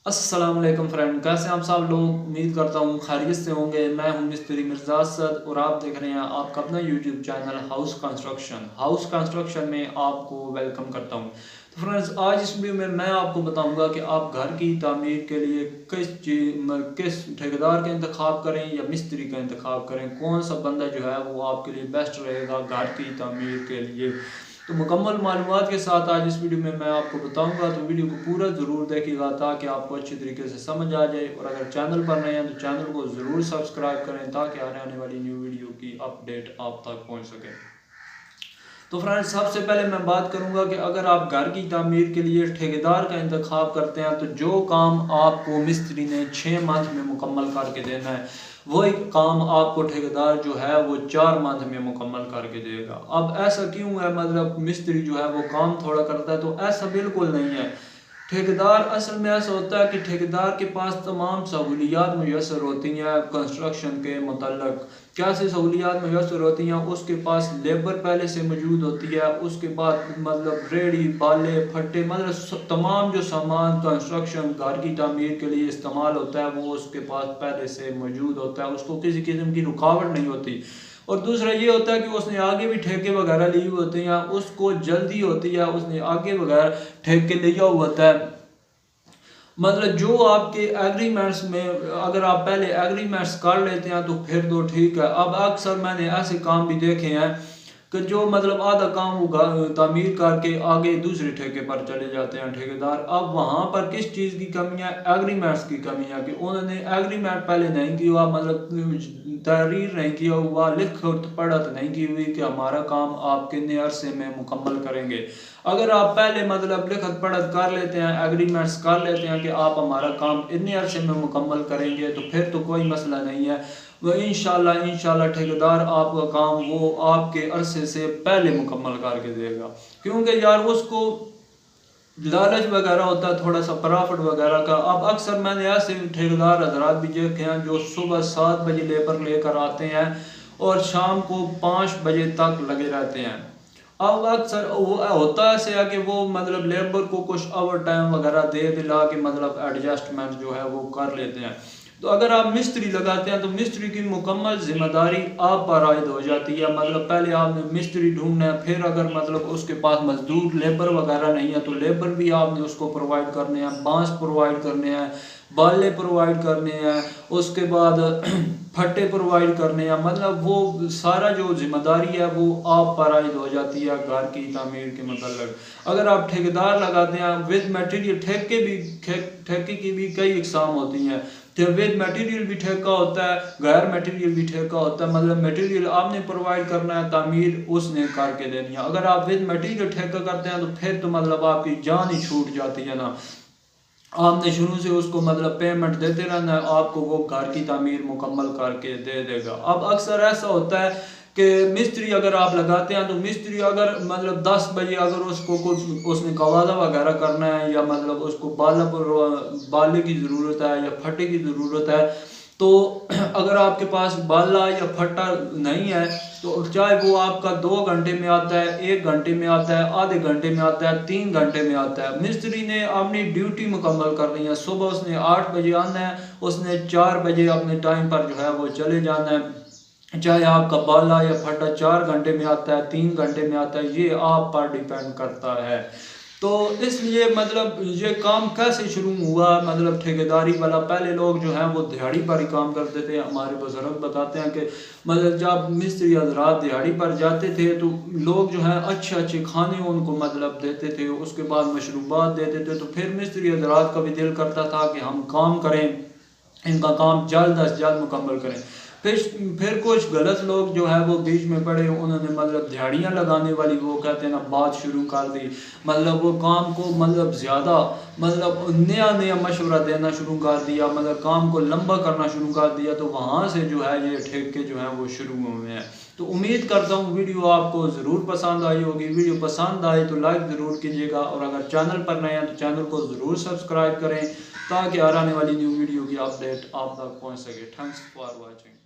अस्सलाम वालेकुम फ्रेंड, कैसे आप सब लोग। उम्मीद करता हूँ खैरियत से होंगे। मैं हूँ मिस्त्री मिर्जा असद और आप देख रहे हैं आपका अपना यूट्यूब चैनल हाउस कंस्ट्रक्शन में आपको वेलकम करता हूँ। तो फ्रेंड्स, आज इस वीडियो में मैं आपको बताऊंगा कि आप घर की तामीर के लिए किस ठेकेदार का इंतखाब करें या मिस्त्री का इंतखाब करें, कौन सा बंदा जो है वो आपके लिए बेस्ट रहेगा घर की तामीर के लिए। तो मुकम्मल मालूमात के साथ आज इस वीडियो में मैं आपको बताऊंगा, तो वीडियो को पूरा ज़रूर देखिएगा ताकि आपको अच्छी तरीके से समझ आ जाए। और अगर चैनल पर नए हैं तो चैनल को ज़रूर सब्सक्राइब करें ताकि आने वाली न्यू वीडियो की अपडेट आप तक पहुंच सके। तो फ्रेंड्स, सबसे पहले मैं बात करूंगा कि अगर आप घर की तामीर के लिए ठेकेदार का इंतखाब करते हैं तो जो काम आपको मिस्त्री ने 6 मंथ में मुकम्मल करके देना है, वही काम आपको ठेकेदार जो है वो 4 मंथ में मुकम्मल करके देगा। अब ऐसा क्यों है, मतलब मिस्त्री जो है वो काम थोड़ा करता है, तो ऐसा बिल्कुल नहीं है। ठेकेदार असल में ऐसा होता है कि ठेकेदार के पास तमाम सहूलियात मुयसर होती हैं कंस्ट्रक्शन के मतलब। कैसे सहूलियात मुयसर होती हैं, उसके पास लेबर पहले से मौजूद होती है, उसके बाद मतलब रेडी बाले फट्टे मतलब तमाम जो सामान कंस्ट्रक्शन घर की तामीर के लिए इस्तेमाल होता है वो उसके पास पहले से मौजूद होता है, उसको किसी किस्म की रुकावट नहीं होती। और दूसरा ये होता है कि उसने आगे भी ठेके वगैरह लिए होते हैं, उसको जल्दी होती है, उसने आगे वगैरह ठेके लिया हुआ होता है। मतलब जो आपके एग्रीमेंट्स में अगर आप पहले एग्रीमेंट्स कर लेते हैं तो फिर तो ठीक है। अब अक्सर मैंने ऐसे काम भी देखे हैं कि जो मतलब आधा काम वो तामीर करके आगे दूसरे ठेके पर चले जाते हैं ठेकेदार। अब वहाँ पर किस चीज़ की कमी है, एग्रीमेंट्स की कमी है कि उन्होंने एग्रीमेंट पहले नहीं किया, मतलब तहरीर नहीं किया हुआ, लिखत पढ़त नहीं की हुई कि हमारा काम आप कितने अरसे में मुकम्मल करेंगे। अगर आप पहले मतलब लिखत पढ़त कर लेते हैं, एग्रीमेंट्स कर लेते हैं कि आप हमारा काम इतने अरसे में मुकम्मल करेंगे, तो फिर तो कोई मसला नहीं है। वो इंशाल्लाह ठेकेदार आपका काम वो आपके अरसे से पहले मुकम्मल करके देगा। क्योंकि यार उसको लालच वगैरह होता है, थोड़ा सा प्रॉफिट वगैरह का। अब अक्सर मैंने ऐसे ठेकेदार हजरात भी देखे हैं जो सुबह 7 बजे लेबर लेकर आते हैं और शाम को 5 बजे तक लगे रहते हैं। अब अक्सर वो होता ऐसे है कि वो मतलब लेबर को कुछ ओवर टाइम वगैरह दे दिला के मतलब एडजस्टमेंट जो है वो कर लेते हैं। तो अगर आप मिस्त्री लगाते हैं तो मिस्त्री की मुकम्मल जिम्मेदारी आप पर आयद हो जाती है। मतलब पहले आपने मिस्त्री ढूंढना है, फिर अगर मतलब उसके पास मजदूर लेबर वगैरह नहीं है तो लेबर भी आपने उसको प्रोवाइड करने हैं, बांस प्रोवाइड करने हैं, बाले प्रोवाइड करने हैं, उसके बाद फट्टे प्रोवाइड करने हैं। मतलब वो सारा जो जिम्मेदारी है वो आप पर आयद हो जाती है घर की तामीर के मतलब। अगर आप ठेकेदार लगाते हैं विद मटेरियल, ठेके की भी कई इकसाम होती हैं। तो विद मटेरियल भी ठेका होता है, गैर मटेरियल भी ठेका होता है। मतलब मटेरियल आपने प्रोवाइड करना है, तामीर उसने करके देनी है। अगर आप विद मटेरियल ठेका करते हैं तो फिर तो मतलब आपकी जान ही छूट जाती है ना। आपने शुरू से उसको मतलब पेमेंट देते रहना है, आपको वो घर की तामीर मुकम्मल करके दे देगा। अब अक्सर ऐसा होता है कि मिस्त्री अगर आप लगाते हैं तो मिस्त्री अगर मतलब 10 बजे अगर उसको कुछ उसने कवादा वगैरह करना है या मतलब उसको बाले की ज़रूरत है या फटे की ज़रूरत है, तो अगर आपके पास बाला या फट्टा नहीं है तो चाहे वो आपका 2 घंटे में आता है, 1 घंटे में आता है, आधे घंटे में आता है, 3 घंटे में आता है, मिस्त्री ने अपनी ड्यूटी मुकम्मल करनी है। सुबह उसने 8 बजे आना है, उसने 4 बजे अपने टाइम पर जो है वो चले जाना है। चाहे आपका बाला या फट्टा 4 घंटे में आता है, 3 घंटे में आता है, ये आप पर डिपेंड करता है। तो इसलिए मतलब ये काम कैसे शुरू हुआ, मतलब ठेकेदारी वाला। पहले लोग जो हैं वो दिहाड़ी पर ही काम करते थे। हमारे बुजुर्ग बताते हैं कि मतलब जब मिस्त्री हजरात दिहाड़ी पर जाते थे तो लोग जो हैं अच्छे अच्छे खाने उनको मतलब देते थे, उसके बाद मशरूबात देते थे। तो फिर मिस्त्री हजरात का भी दिल करता था कि हम काम करें, इनका काम जल्द अज जल्द मुकम्मल करें। फिर कुछ गलत लोग जो है वो बीच में पड़े, उन्होंने मतलब दिहाड़ियाँ लगाने वाली वो कहते हैं ना बात शुरू कर दी। मतलब वो काम को मतलब ज़्यादा मतलब नया मशवरा देना शुरू कर दिया, मतलब काम को लंबा करना शुरू कर दिया। तो वहाँ से जो है ये ठेके जो हैं वो शुरू हुए हैं। तो उम्मीद करता हूँ वीडियो आपको ज़रूर पसंद आई होगी। वीडियो पसंद आए तो लाइक ज़रूर कीजिएगा और अगर चैनल पर नए हैं तो चैनल को ज़रूर सब्सक्राइब करें ताकि आने वाली न्यू वीडियो की अपडेट आप तक पहुँच सके। Thanks for watching.